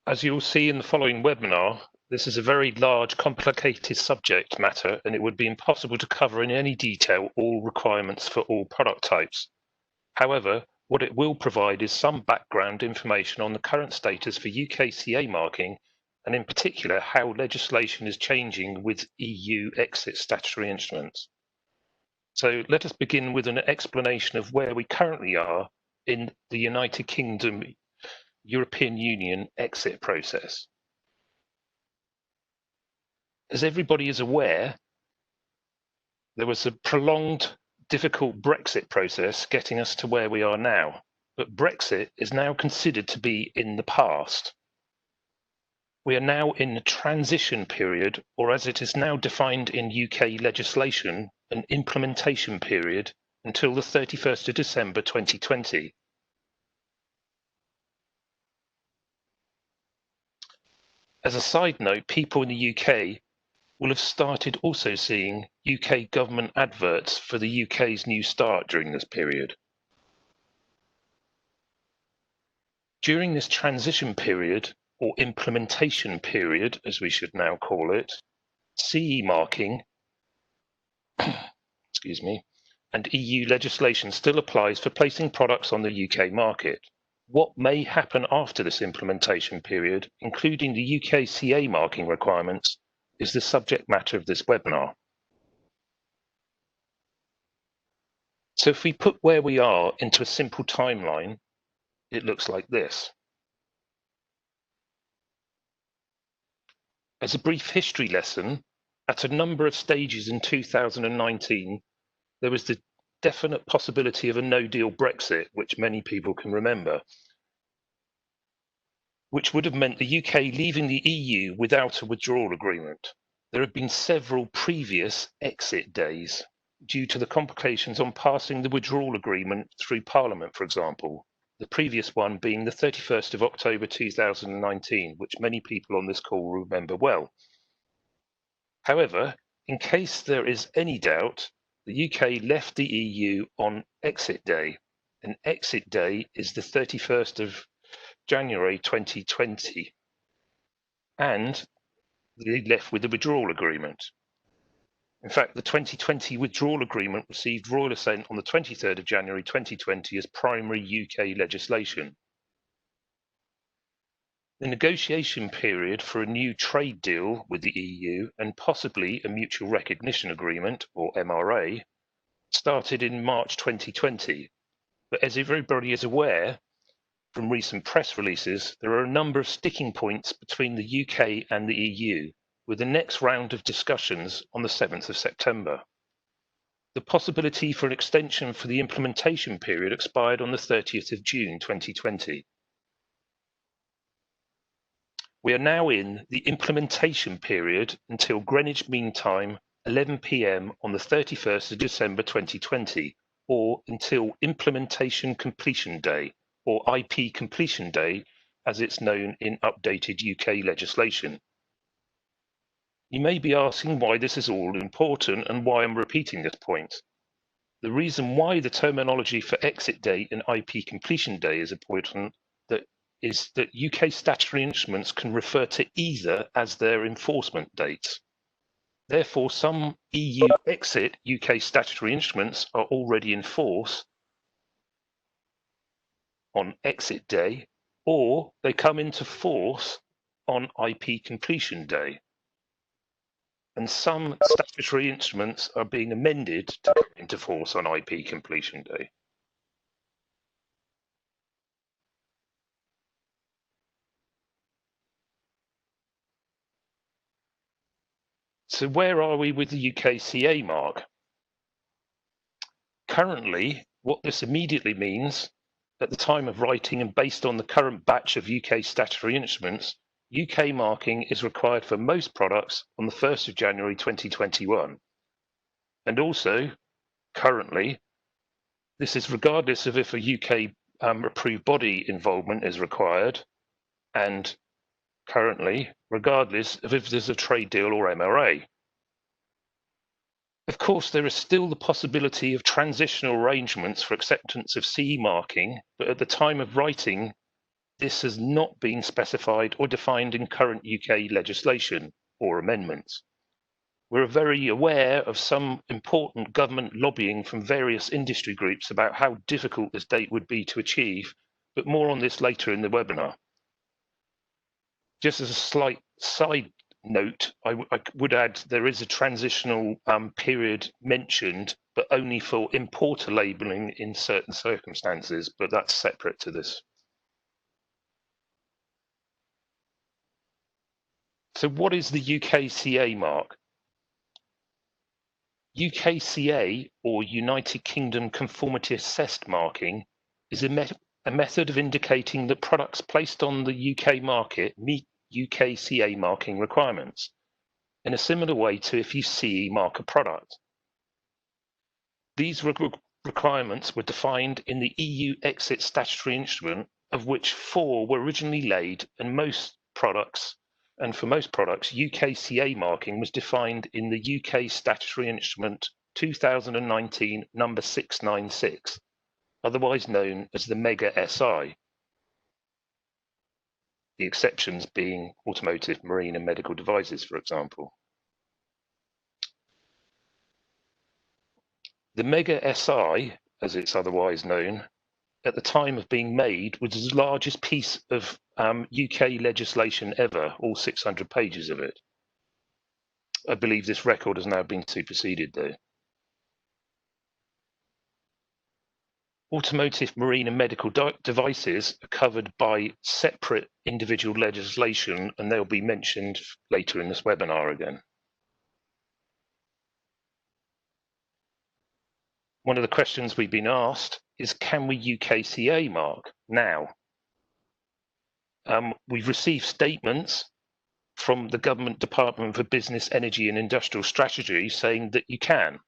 As you'll see in the following webinar, this is a very large, complicated subject matter, and it would be impossible to cover in any detail all requirements for all product types. However, what it will provide is some background information on the current status for UKCA marking, and in particular, how legislation is changing with EU exit statutory instruments. So let us begin with an explanation of where we currently are in the United Kingdom European Union exit process. As everybody is aware, there was a prolonged, difficult Brexit process getting us to where we are now, but Brexit is now considered to be in the past. We are now in a transition period, or as it is now defined in UK legislation, an implementation period until the 31st of December 2020. As a side note, people in the UK will have started also seeing UK government adverts for the UK's New Start during this period. During this transition period, or implementation period, as we should now call it, CE marking, excuse me, and EU legislation still applies for placing products on the UK market. What may happen after this implementation period, including the UKCA marking requirements, is the subject matter of this webinar. So if we put where we are into a simple timeline, it looks like this. As a brief history lesson, at a number of stages in 2019, there was the definite possibility of a no-deal Brexit, which many people can remember, which would have meant the UK leaving the EU without a withdrawal agreement. There have been several previous exit days due to the complications on passing the withdrawal agreement through Parliament, for example, the previous one being the 31st of October 2019, which many people on this call remember well. However, in case there is any doubt, the UK left the EU on exit day, and exit day is the 31st of January 2020, and they left with a withdrawal agreement. In fact, the 2020 withdrawal agreement received royal assent on the 23rd of January 2020 as primary UK legislation. The negotiation period for a new trade deal with the EU and possibly a mutual recognition agreement, or MRA, started in March 2020. But as everybody is aware from recent press releases, there are a number of sticking points between the UK and the EU, with the next round of discussions on the 7th of September. The possibility for an extension for the implementation period expired on the 30th of June 2020. We are now in the implementation period until Greenwich Mean Time, 11 PM on the 31st of December 2020, or until Implementation Completion Day, or IP Completion Day, as it's known in updated UK legislation. You may be asking why this is all important and why I'm repeating this point. The reason why the terminology for exit date and IP completion day is important is that UK statutory instruments can refer to either as their enforcement dates. Therefore, some EU exit UK statutory instruments are already in force on exit day, or they come into force on IP completion day. And some statutory instruments are being amended to come into force on IP completion day. So where are we with the UKCA mark? Currently, what this immediately means, at the time of writing and based on the current batch of UK statutory instruments, UK marking is required for most products on the 1st of January 2021. And also, currently, this is regardless of if a UK approved body involvement is required, and currently, regardless of if there's a trade deal or MRA. Of course, there is still the possibility of transitional arrangements for acceptance of CE marking, but at the time of writing this has not been specified or defined in current UK legislation or amendments. We're very aware of some important government lobbying from various industry groups about how difficult this date would be to achieve, but more on this later in the webinar. Just as a slight side note, I would add there is a transitional period mentioned, but only for importer labelling in certain circumstances, but that's separate to this. So what is the UKCA mark? UKCA, or United Kingdom Conformity Assessed marking, is a method of indicating that products placed on the UK market meet UKCA marking requirements, in a similar way to if you CE mark a product. These requirements were defined in the EU exit statutory instrument, of which 4 were originally laid, and for most products, UKCA marking was defined in the UK Statutory Instrument 2019 number 696, otherwise known as the Mega SI. The exceptions being automotive, marine and medical devices, for example. The Mega SI, as it's otherwise known, at the time of being made was the largest piece of UK legislation ever, all 600 pages of it. I believe this record has now been superseded though. Automotive, marine and medical devices are covered by separate individual legislation, and they'll be mentioned later in this webinar again. One of the questions we've been asked is, can we UKCA mark now? We've received statements from the Government Department for Business, Energy and Industrial Strategy saying that you can.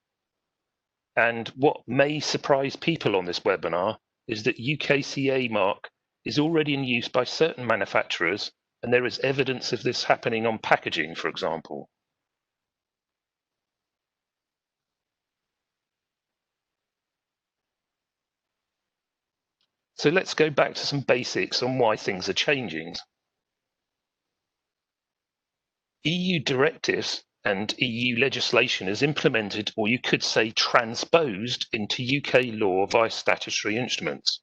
And what may surprise people on this webinar is that UKCA mark is already in use by certain manufacturers, and there is evidence of this happening on packaging, for example. So let's go back to some basics on why things are changing. EU directives and EU legislation is implemented, or you could say transposed, into UK law via statutory instruments.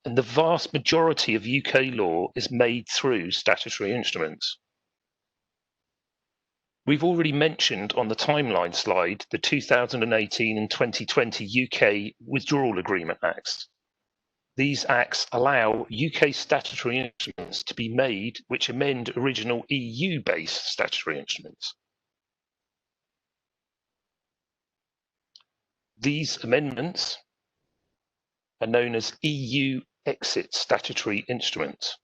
And the vast majority of UK law is made through statutory instruments. We've already mentioned on the timeline slide the 2018 and 2020 UK Withdrawal Agreement Acts. These acts allow UK statutory instruments to be made which amend original EU-based statutory instruments. These amendments are known as EU exit statutory instruments.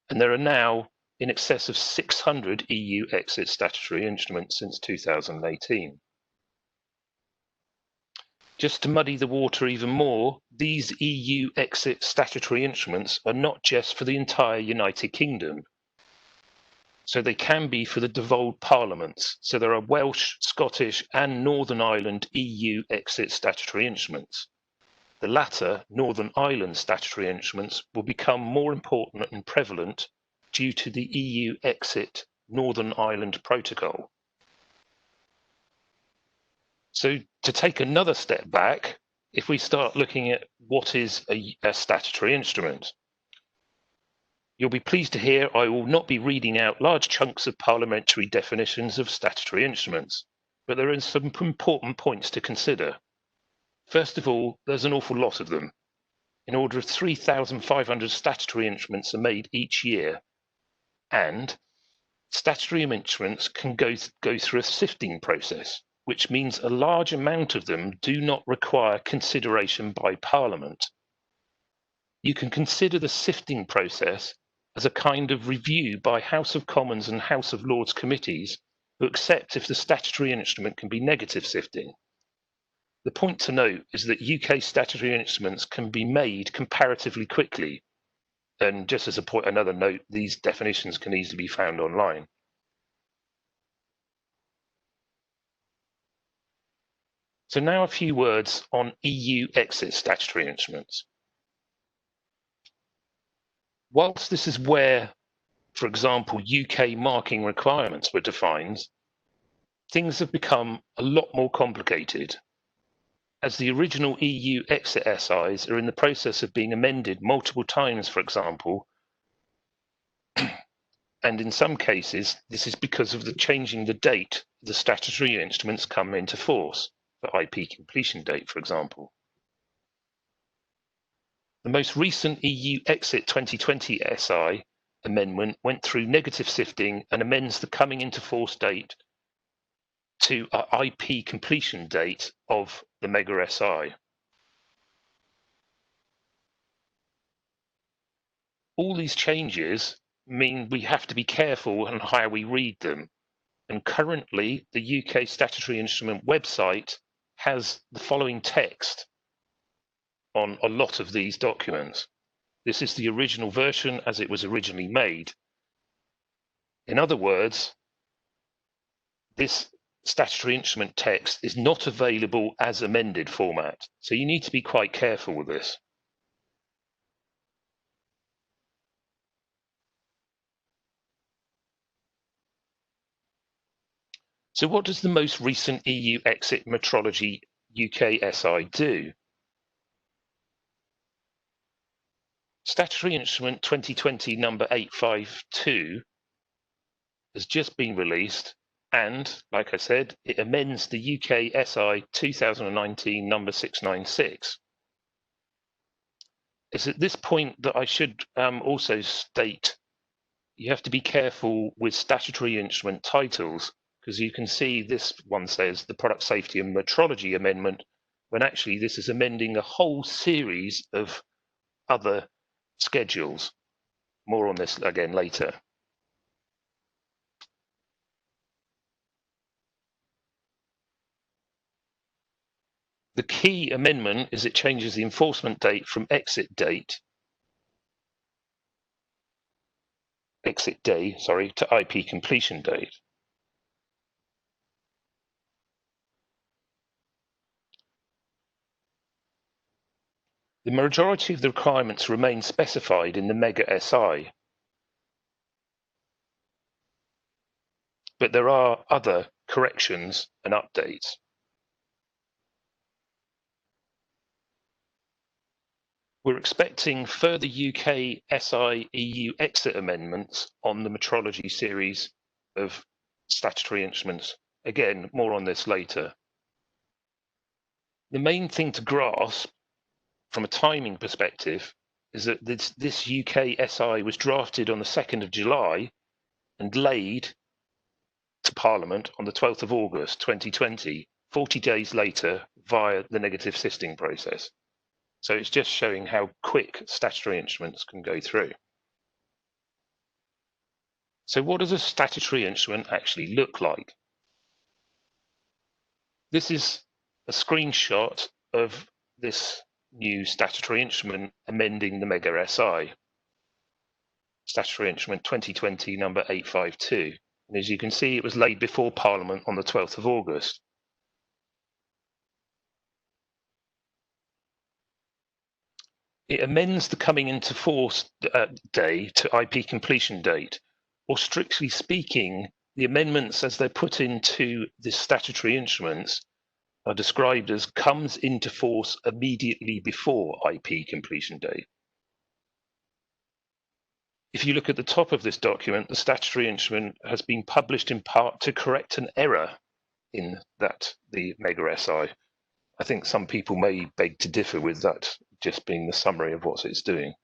And there are now in excess of 600 EU exit statutory instruments since 2018. Just to muddy the water even more, these EU exit statutory instruments are not just for the entire United Kingdom. So they can be for the devolved parliaments. So there are Welsh, Scottish and Northern Ireland EU exit statutory instruments. The latter, Northern Ireland statutory instruments, will become more important and prevalent due to the EU exit Northern Ireland Protocol. So to take another step back, if we start looking at what is a statutory instrument, you'll be pleased to hear I will not be reading out large chunks of parliamentary definitions of statutory instruments, but there are some important points to consider. First of all, there's an awful lot of them. In order of 3,500 statutory instruments are made each year, and statutory instruments can go through a sifting process, which means a large amount of them do not require consideration by Parliament. You can consider the sifting process as a kind of review by House of Commons and House of Lords committees who accept if the statutory instrument can be negative sifting. The point to note is that UK statutory instruments can be made comparatively quickly. And just as another note, these definitions can easily be found online. So now a few words on EU exit statutory instruments. Whilst this is where, for example, UK marking requirements were defined, things have become a lot more complicated, as the original EU exit SIs are in the process of being amended multiple times, for example, and in some cases, this is because of the changing the date the statutory instruments come into force, for IP completion date, for example. The most recent EU exit 2020 SI amendment went through negative sifting and amends the coming into force date to an IP completion date of the Mega SI. All these changes mean we have to be careful on how we read them. And currently, the UK Statutory Instrument website has the following text on a lot of these documents. This is the original version as it was originally made. In other words, this statutory instrument text is not available as amended format. So you need to be quite careful with this. So what does the most recent EU exit metrology UKSI do? Statutory Instrument 2020 number 852 has just been released, and, like I said, it amends the UKSI 2019 number 696. It's at this point that I should also state you have to be careful with statutory instrument titles, because you can see this one says the Product Safety and Metrology Amendment, when actually this is amending a whole series of other schedules. More on this again later. The key amendment is it changes the enforcement date from exit day, to IP completion date. The majority of the requirements remain specified in the Mega SI, but there are other corrections and updates. We're expecting further UK SI EU exit amendments on the metrology series of statutory instruments. Again, more on this later. The main thing to grasp from a timing perspective is that this UK SI was drafted on the 2nd of July and laid to Parliament on the 12th of August 2020, 40 days later via the negative sifting process. So it's just showing how quick statutory instruments can go through. So what does a statutory instrument actually look like? This is a screenshot of this new statutory instrument amending the Mega SI. Statutory Instrument 2020 number 852. And as you can see, it was laid before Parliament on the 12th of August. It amends the coming into force day to IP completion date, or strictly speaking, the amendments as they're put into the statutory instruments are described as comes into force immediately before IP completion date. If you look at the top of this document, the statutory instrument has been published in part to correct an error in the Mega SI. I think some people may beg to differ with that just being the summary of what it's doing.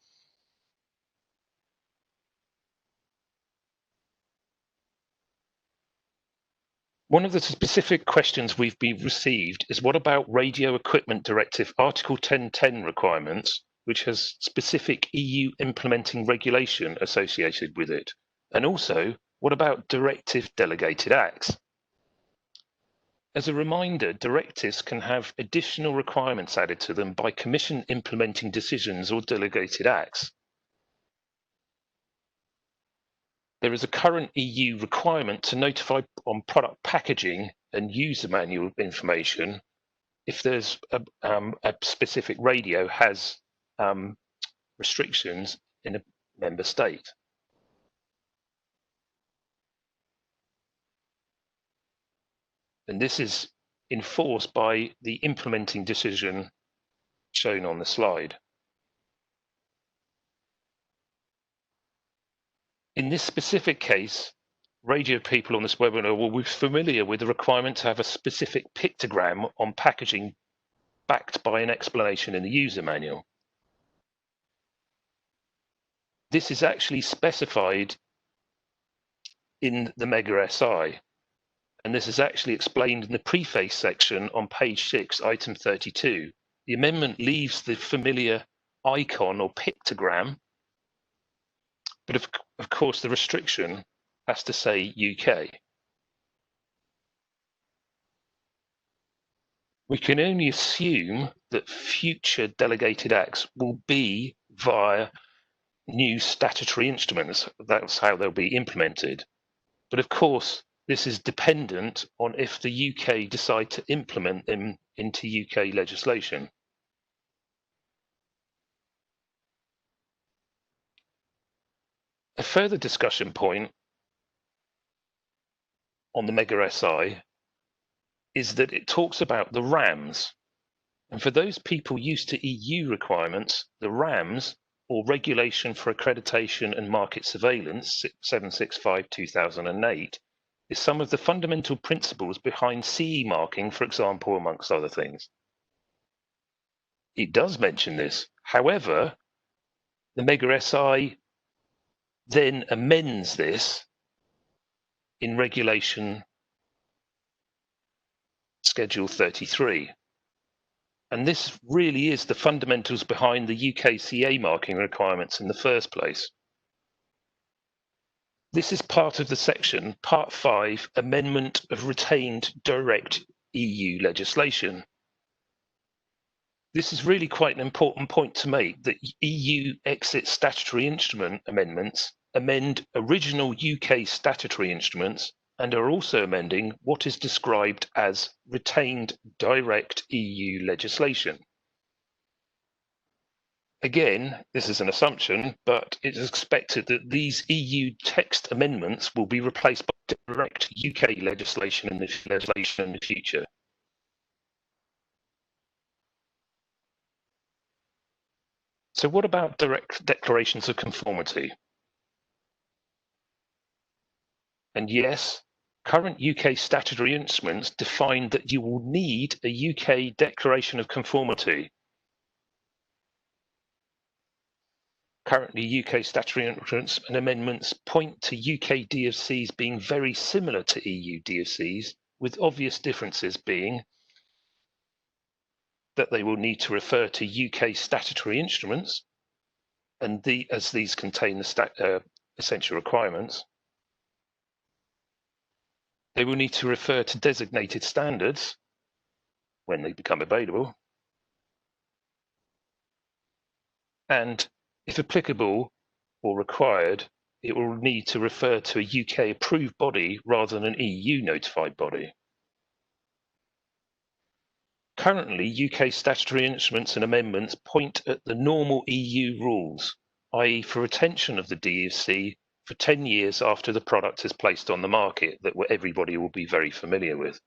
One of the specific questions we've been received is what about Radio Equipment Directive Article 1010 requirements, which has specific EU implementing regulation associated with it? And also, what about directive delegated acts? As a reminder, directives can have additional requirements added to them by Commission implementing decisions or delegated acts. There is a current EU requirement to notify on product packaging and user manual information if there's a specific radio has restrictions in a member state. And this is enforced by the implementing decision shown on the slide. In this specific case, radio people on this webinar will be familiar with the requirement to have a specific pictogram on packaging backed by an explanation in the user manual. This is actually specified in the Mega SI, and this is actually explained in the preface section on page 6, item 32. The amendment leaves the familiar icon or pictogram, but of course the restriction has to say UK. We can only assume that future delegated acts will be via new statutory instruments. That's how they'll be implemented. But of course, this is dependent on if the UK decide to implement them into UK legislation. A further discussion point on the Mega SI is that it talks about the RAMs. And for those people used to EU requirements, the RAMs, or Regulation for Accreditation and Market Surveillance, 765/2008, is some of the fundamental principles behind CE marking, for example, amongst other things. It does mention this. However, the Mega SI then amends this in Regulation Schedule 33. And this really is the fundamentals behind the UKCA marking requirements in the first place. This is part of the section, Part 5, Amendment of Retained Direct EU Legislation. This is really quite an important point to make, that EU exit statutory instrument amendments amend original UK statutory instruments and are also amending what is described as retained direct EU legislation. Again, this is an assumption, but it is expected that these EU text amendments will be replaced by direct UK legislation in the future. So what about direct declarations of conformity? And yes, current UK statutory instruments define that you will need a UK declaration of conformity. Currently, UK statutory instruments and amendments point to UK DFCs being very similar to EU DFCs, with obvious differences being that they will need to refer to UK statutory instruments, and as these contain the essential requirements. They will need to refer to designated standards when they become available. And if applicable or required, it will need to refer to a UK approved body rather than an EU notified body. Currently, UK statutory instruments and amendments point at the normal EU rules, i.e. for retention of the DFC for 10 years after the product is placed on the market, that everybody will be very familiar with.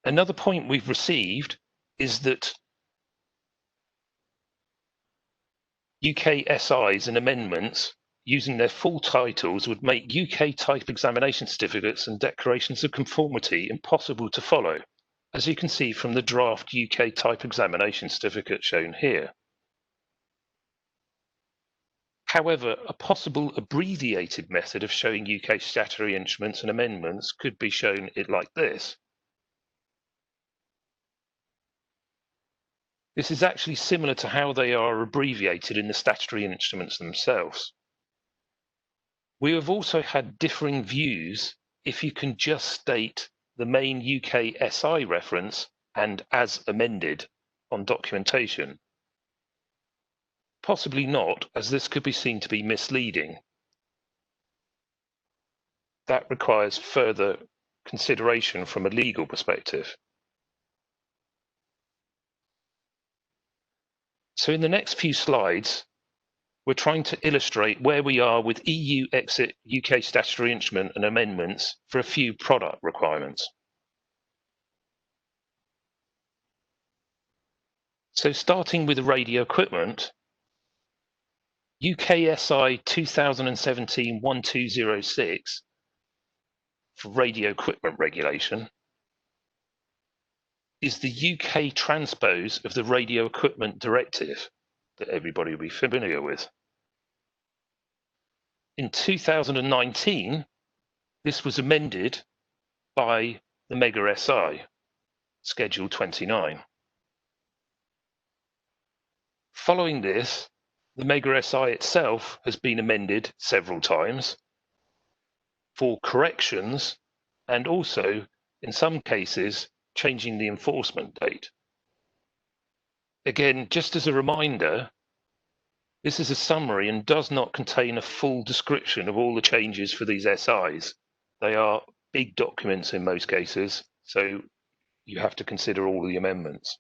Another point we've received is that UK SIs and amendments using their full titles would make UK type examination certificates and declarations of conformity impossible to follow, as you can see from the draft UK type examination certificate shown here. However, a possible abbreviated method of showing UK statutory instruments and amendments could be shown like this. This is actually similar to how they are abbreviated in the statutory instruments themselves. We have also had differing views if you can just state the main UK SI reference and as amended on documentation. Possibly not, as this could be seen to be misleading. That requires further consideration from a legal perspective. So in the next few slides, we're trying to illustrate where we are with EU exit UK statutory instrument and amendments for a few product requirements. So starting with radio equipment, UKSI 2017-1206 for radio equipment regulation is the UK transpose of the Radio Equipment Directive that everybody will be familiar with. In 2019, this was amended by the Mega SI, Schedule 29. Following this, the Mega SI itself has been amended several times for corrections and also, in some cases, changing the enforcement date. Again, just as a reminder, this is a summary and does not contain a full description of all the changes for these SIs. They are big documents in most cases, so you have to consider all the amendments.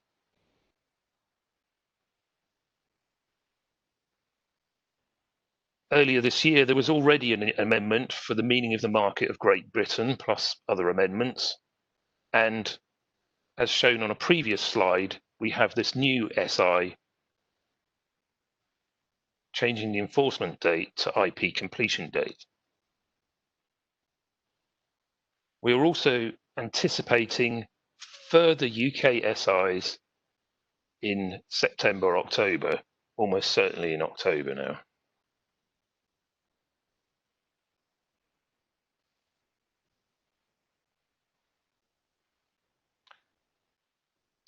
Earlier this year, there was already an amendment for the meaning of the market of Great Britain, plus other amendments. And as shown on a previous slide, we have this new SI changing the enforcement date to IP completion date. We are also anticipating further UK SIs in September, October, almost certainly in October now.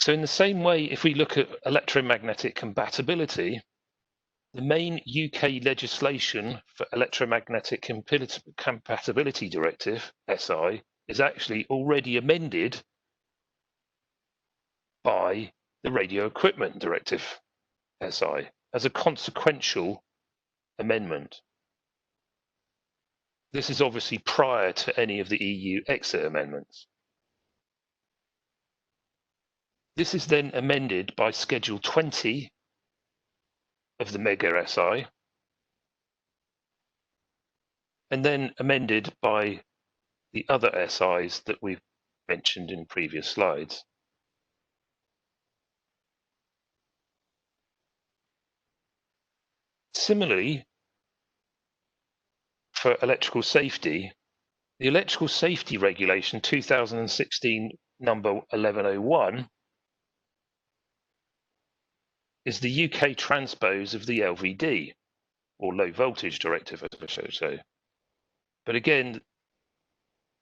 So in the same way, if we look at electromagnetic compatibility, the main UK legislation for Electromagnetic Compatibility Directive, SI, is actually already amended by the Radio Equipment Directive, SI, as a consequential amendment. This is obviously prior to any of the EU exit amendments. This is then amended by Schedule 20 of the Mega SI, and then amended by the other SIs that we've mentioned in previous slides. Similarly, for electrical safety, the Electrical Safety Regulation 2016 number 1101 is the UK transpose of the LVD, or Low Voltage Directive, as I should say. But again,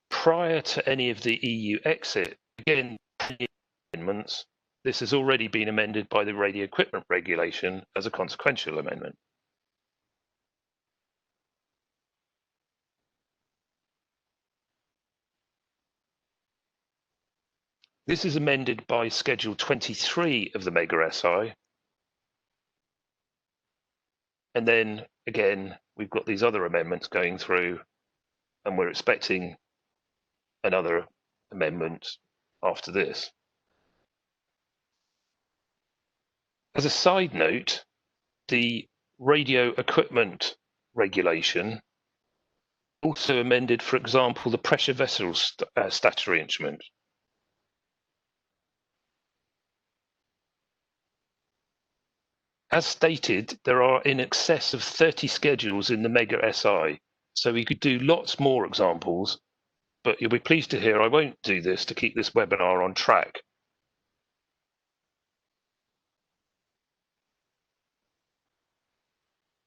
prior to any of the EU exit, again, amendments, this has already been amended by the Radio Equipment Regulation as a consequential amendment. This is amended by Schedule 23 of the Mega SI. And then again, we've got these other amendments going through, and we're expecting another amendment after this. As a side note, the Radio Equipment Regulation also amended, for example, the pressure vessels statutory instrument. As stated, there are in excess of 30 schedules in the Mega SI, so we could do lots more examples, but you'll be pleased to hear I won't do this to keep this webinar on track.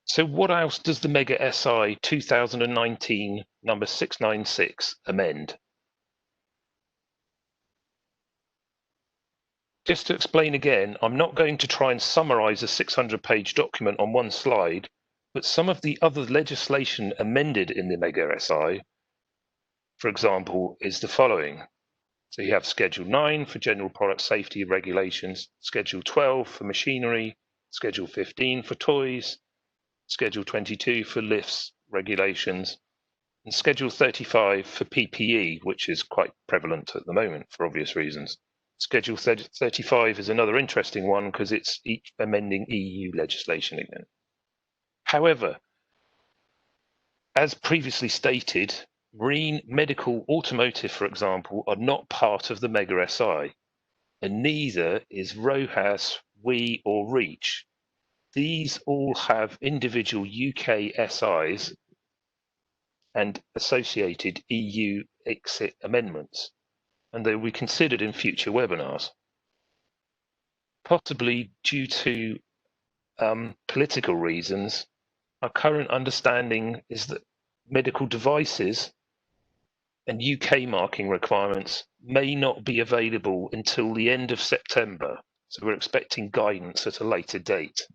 So what else does the Mega SI 2019 number 696 amend? Just to explain again, I'm not going to try and summarize a 600-page document on one slide, but some of the other legislation amended in the Mega SI, for example, is the following. So you have Schedule 9 for general product safety regulations, Schedule 12 for machinery, Schedule 15 for toys, Schedule 22 for lifts regulations, and Schedule 35 for PPE, which is quite prevalent at the moment for obvious reasons. Schedule 35 is another interesting one because it's amending EU legislation again. However, as previously stated, marine, medical, automotive, for example, are not part of the Mega SI, and neither is RoHS, WE, or REACH. These all have individual UK SIs and associated EU exit amendments, and they will be considered in future webinars. Possibly due to political reasons, our current understanding is that medical devices and UK marking requirements may not be available until the end of September, so we're expecting guidance at a later date.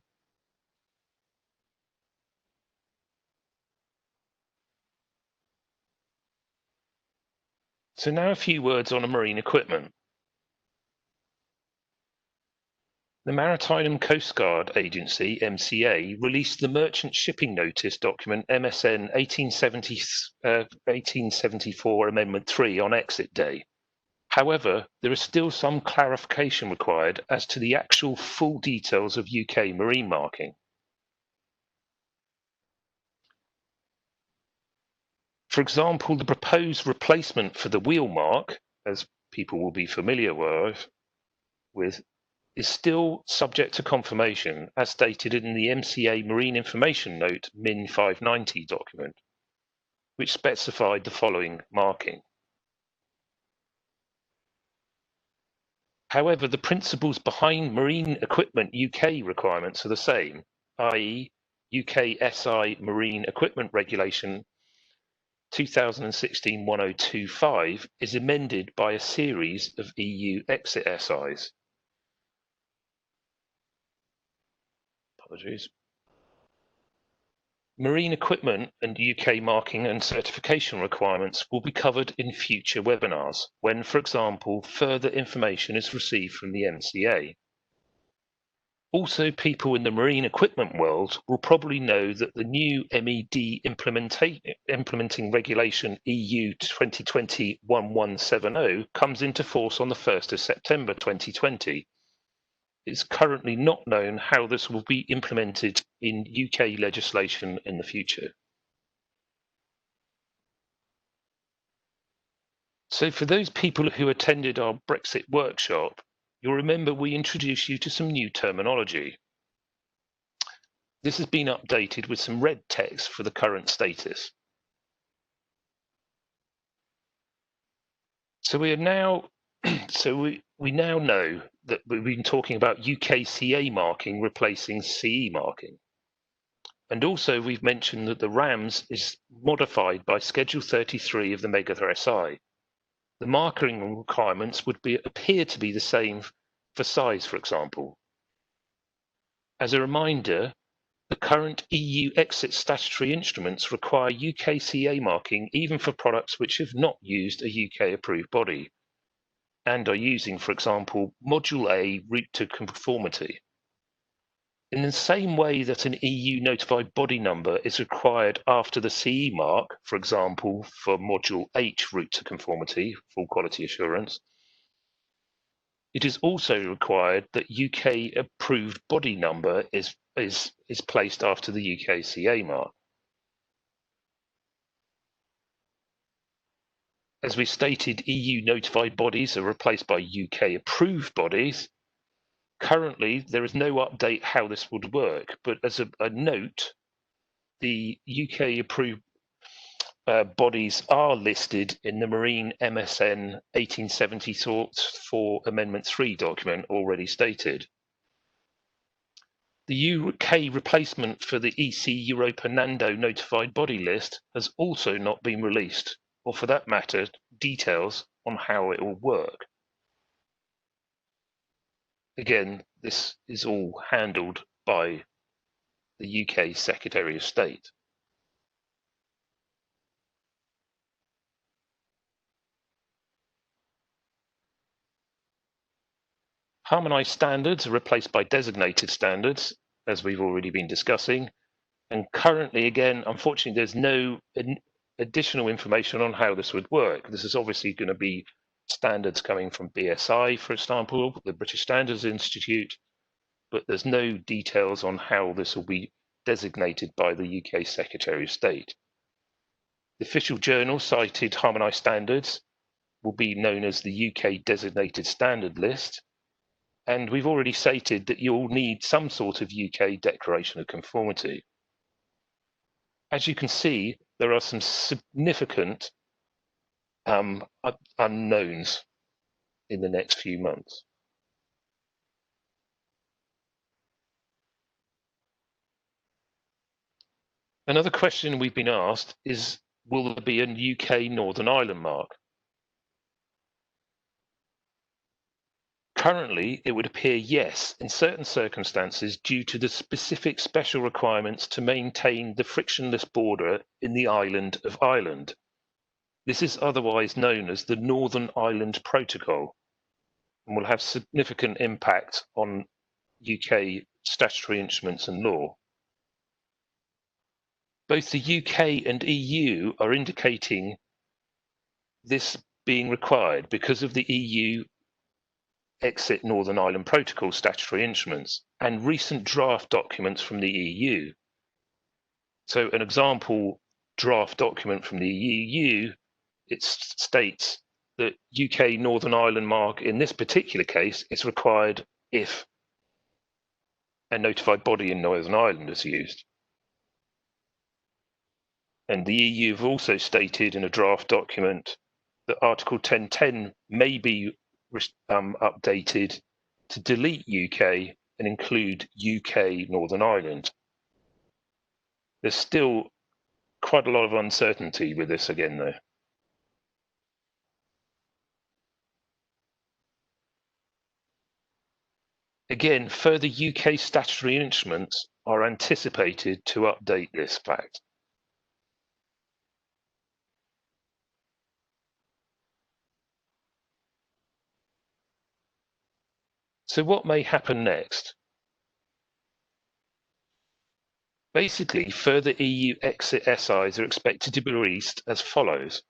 So now a few words on marine equipment. The Maritime and Coast Guard Agency, MCA, released the Merchant Shipping Notice document MSN 1874 Amendment 3 on exit day. However, there is still some clarification required as to the actual full details of UK marine marking. For example, the proposed replacement for the wheel mark, as people will be familiar with, is still subject to confirmation, as stated in the MCA Marine Information Note Min 590 document, which specified the following marking. However, the principles behind Marine Equipment UK requirements are the same, i.e. UKSI Marine Equipment Regulation 2016-1025 is amended by a series of EU exit SIs. Apologies. Marine equipment and UK marking and certification requirements will be covered in future webinars when, for example, further information is received from the MCA. Also, people in the marine equipment world will probably know that the new MED implementing regulation EU 2020-1170 comes into force on the 1st of September 2020. It's currently not known how this will be implemented in UK legislation in the future. So for those people who attended our Brexit workshop, you'll remember we introduced you to some new terminology. This has been updated with some red text for the current status. So we now know that we've been talking about UKCA marking replacing CE marking. And also we've mentioned that the RAMS is modified by Schedule 33 of the Mega SI. The marking requirements would appear to be the same for size, for example. As a reminder, the current EU exit statutory instruments require UKCA marking even for products which have not used a UK approved body and are using, for example, Module A route to conformity. In the same way that an EU notified body number is required after the CE mark, for example, for Module H route to conformity, full quality assurance, it is also required that UK approved body number is placed after the UKCA mark. As we stated, EU notified bodies are replaced by UK approved bodies. Currently, there is no update how this would work, but as a note, the UK approved bodies are listed in the Marine MSN 1874 Amendment 3 document already stated. The UK replacement for the EC Europa Nando notified body list has also not been released, or for that matter, details on how it will work. Again, this is all handled by the UK Secretary of State. Harmonised standards are replaced by designated standards, as we've already been discussing. And currently, again, unfortunately, there's no additional information on how this would work. This is obviously going to be standards coming from BSI, for example, the British Standards Institute, but there's no details on how this will be designated by the UK Secretary of State. The official journal cited harmonised standards will be known as the UK Designated Standard List, and we've already stated that you'll need some sort of UK Declaration of Conformity. As you can see, there are some significant unknowns in the next few months. Another question we've been asked is, will there be a UK Northern Ireland mark? Currently, it would appear yes, in certain circumstances, due to the specific special requirements to maintain the frictionless border in the island of Ireland. This is otherwise known as the Northern Ireland Protocol and will have significant impact on UK statutory instruments and law. Both the UK and EU are indicating this being required because of the EU exit Northern Ireland Protocol statutory instruments and recent draft documents from the EU. So an example draft document from the EU, it states that UK Northern Ireland mark in this particular case is required if a notified body in Northern Ireland is used. And the EU have also stated in a draft document that Article 1010 may be updated to delete UK and include UK Northern Ireland. There's still quite a lot of uncertainty with this again, though. Again, further UK statutory instruments are anticipated to update this fact. So what may happen next? Basically, further EU exit SIs are expected to be released as follows.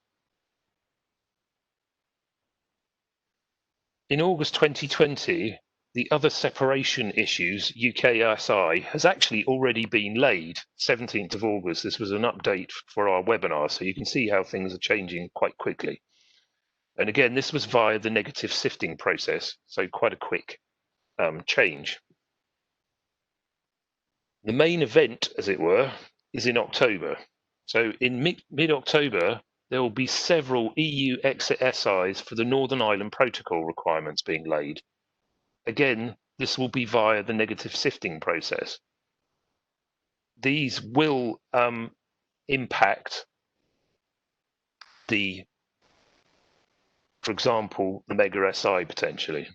In August 2020, the other separation issues UKSI has actually already been laid. 17th of August, this was an update for our webinar, so you can see how things are changing quite quickly. And again, this was via the negative sifting process, so quite a quick change. The main event, as it were, is in October. So in mid-October, there will be several EU exit SIs for the Northern Ireland Protocol requirements being laid. Again, this will be via the negative sifting process. These will impact for example, the Mega SI potentially.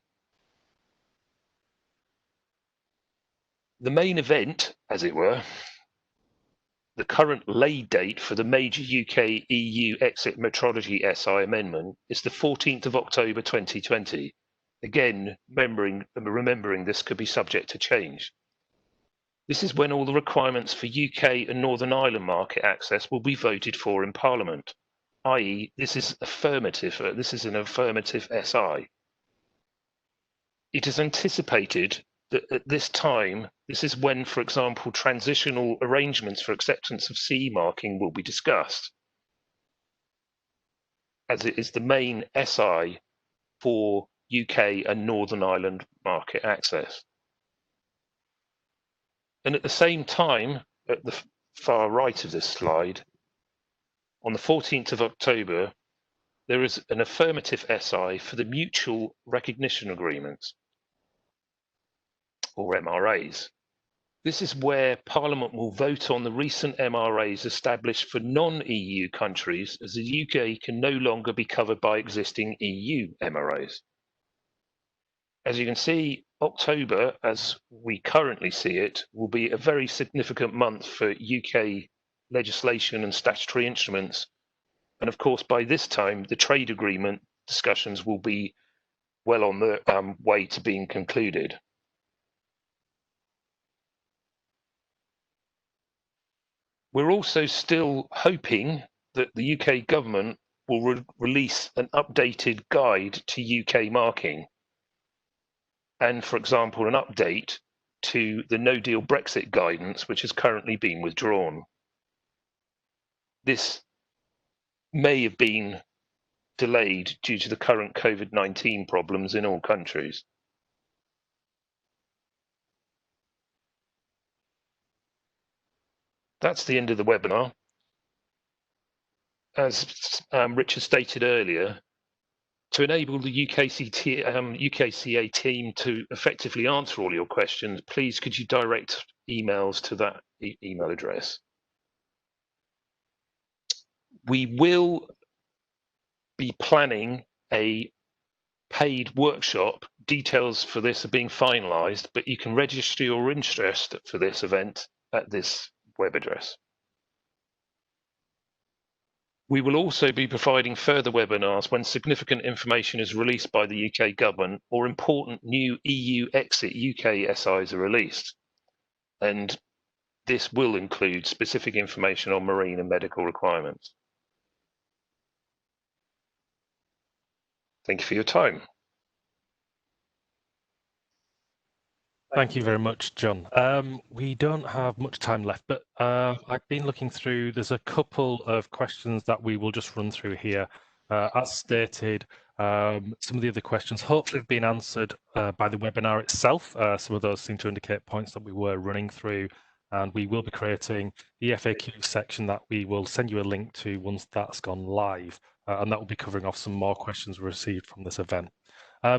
The main event, as it were, the current lay date for the major UK EU exit metrology SI amendment is the 14th of October 2020. Again, remembering this could be subject to change. This is when all the requirements for UK and Northern Ireland market access will be voted for in Parliament, i.e. this is an affirmative SI. It is anticipated that at this time, this is when, for example, transitional arrangements for acceptance of CE marking will be discussed, as it is the main SI for UK and Northern Ireland market access. And at the same time, at the far right of this slide, on the 14th of October, there is an affirmative SI for the mutual recognition agreements, or MRAs. This is where Parliament will vote on the recent MRAs established for non-EU countries, as the UK can no longer be covered by existing EU MRAs. As you can see, October, as we currently see it, will be a very significant month for UK legislation and statutory instruments. And of course, by this time, the trade agreement discussions will be well on the way to being concluded. We're also still hoping that the UK government will release an updated guide to UK marking and, for example, an update to the no-deal Brexit guidance, which has currently been withdrawn. This may have been delayed due to the current COVID-19 problems in all countries. That's the end of the webinar. As Richard stated earlier, to enable the UKCA team to effectively answer all your questions, please could you direct emails to that email address. We will be planning a paid workshop. Details for this are being finalised, but you can register your interest for this event at this web address. We will also be providing further webinars when significant information is released by the UK government or important new EU exit UK SIs are released. And this will include specific information on marine and medical requirements. Thank you for your time. Thank you very much, John. We don't have much time left, but I've been looking through. There's a couple of questions that we will just run through here. As stated, some of the other questions hopefully have been answered by the webinar itself. Some of those seem to indicate points that we were running through, and we will be creating the FAQ section that we will send you a link to once that's gone live, and that will be covering off some more questions we received from this event.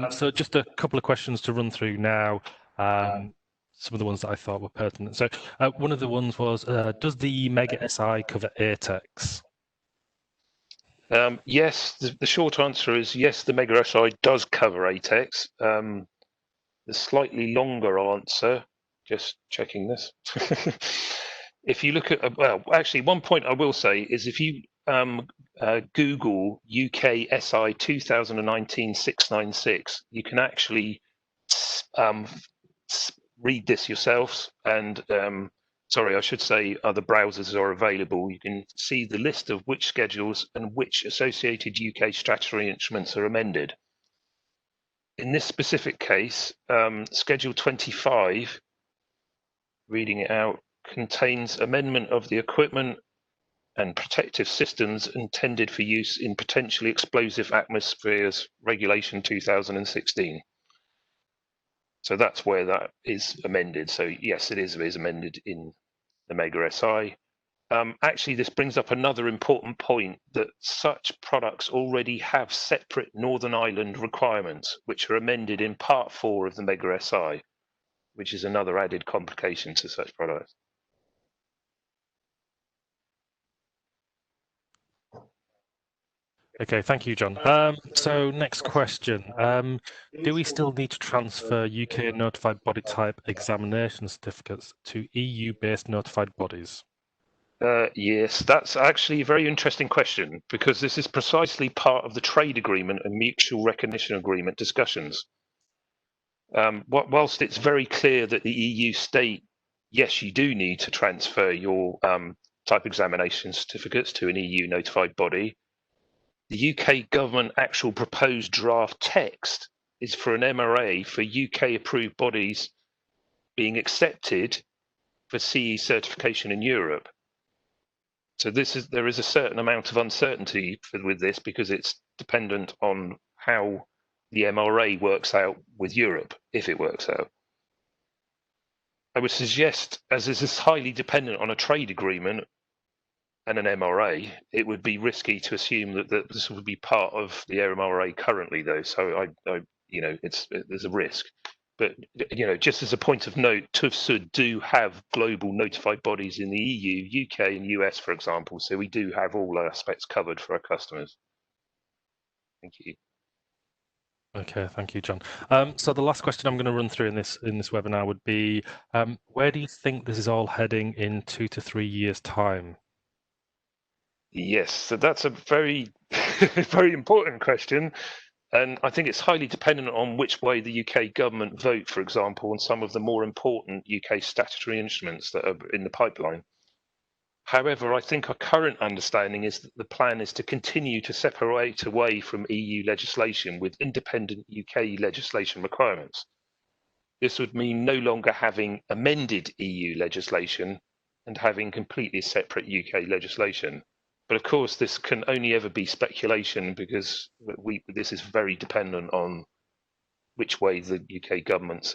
So just a couple of questions to run through now. Some of the ones that I thought were pertinent. So one of the ones was, does the Mega SI cover ATEX? Yes, the short answer is yes, the Mega SI does cover ATEX. The slightly longer answer, just checking this. If you look at, well, actually, one point I will say is if you Google UKSI 2019-696, you can actually read this yourselves, and sorry, I should say other browsers are available. You can see the list of which schedules and which associated UK statutory instruments are amended. In this specific case, Schedule 25, reading it out, contains amendment of the equipment and protective systems intended for use in potentially explosive atmospheres, Regulation 2016. So that's where that is amended. So yes, it is amended in the Mega SI. Actually, this brings up another important point that such products already have separate Northern Ireland requirements, which are amended in Part 4 of the Mega SI, which is another added complication to such products. Okay, thank you, John. So next question. Do we still need to transfer UK notified body type examination certificates to EU-based notified bodies? Yes, that's actually a very interesting question, because this is precisely part of the trade agreement and mutual recognition agreement discussions. Whilst it's very clear that the EU state, yes, you do need to transfer your type examination certificates to an EU notified body, the UK government actual proposed draft text is for an MRA for UK approved bodies being accepted for CE certification in Europe. So there is a certain amount of uncertainty with this, because it's dependent on how the MRA works out with Europe, if it works out. I would suggest, as this is highly dependent on a trade agreement and an MRA, it would be risky to assume that this would be part of the MRA currently, though. So there's a risk. But just as a point of note, TÜV-SÜD do have global notified bodies in the EU, UK, and US, for example. So we do have all aspects covered for our customers. Thank you. Okay, thank you, John. So the last question I'm going to run through in this webinar would be, where do you think this is all heading in 2 to 3 years' time? Yes, so that's a very, very important question. And I think it's highly dependent on which way the UK government vote, for example, on some of the more important UK statutory instruments that are in the pipeline. However, I think our current understanding is that the plan is to continue to separate away from EU legislation with independent UK legislation requirements. This would mean no longer having amended EU legislation and having completely separate UK legislation. But of course, this can only ever be speculation because this is very dependent on which way the UK government's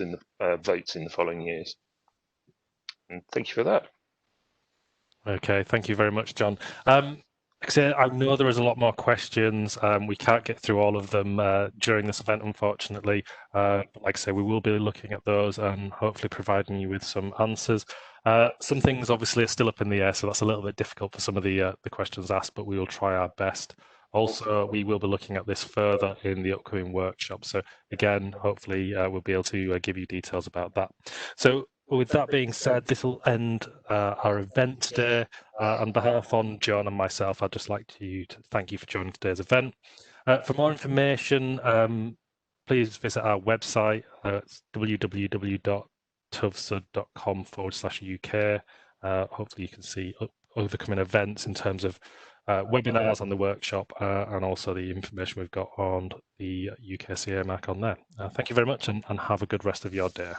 votes in the following years. And thank you for that. Okay, thank you very much, John. I know there is a lot more questions. We can't get through all of them during this event, unfortunately. But like I say, we will be looking at those and hopefully providing you with some answers. Some things obviously are still up in the air, so that's a little bit difficult for some of the questions asked, but we will try our best. Also, we will be looking at this further in the upcoming workshop. So again, hopefully we'll be able to give you details about that. So with that being said, this will end our event today. On behalf of John and myself, I'd just like to thank you for joining today's event. For more information, please visit our website. It's www.tuvsud.com/UK. Hopefully you can see overcoming events in terms of webinars on the workshop and also the information we've got on the UKCA Mark on there. Thank you very much and have a good rest of your day.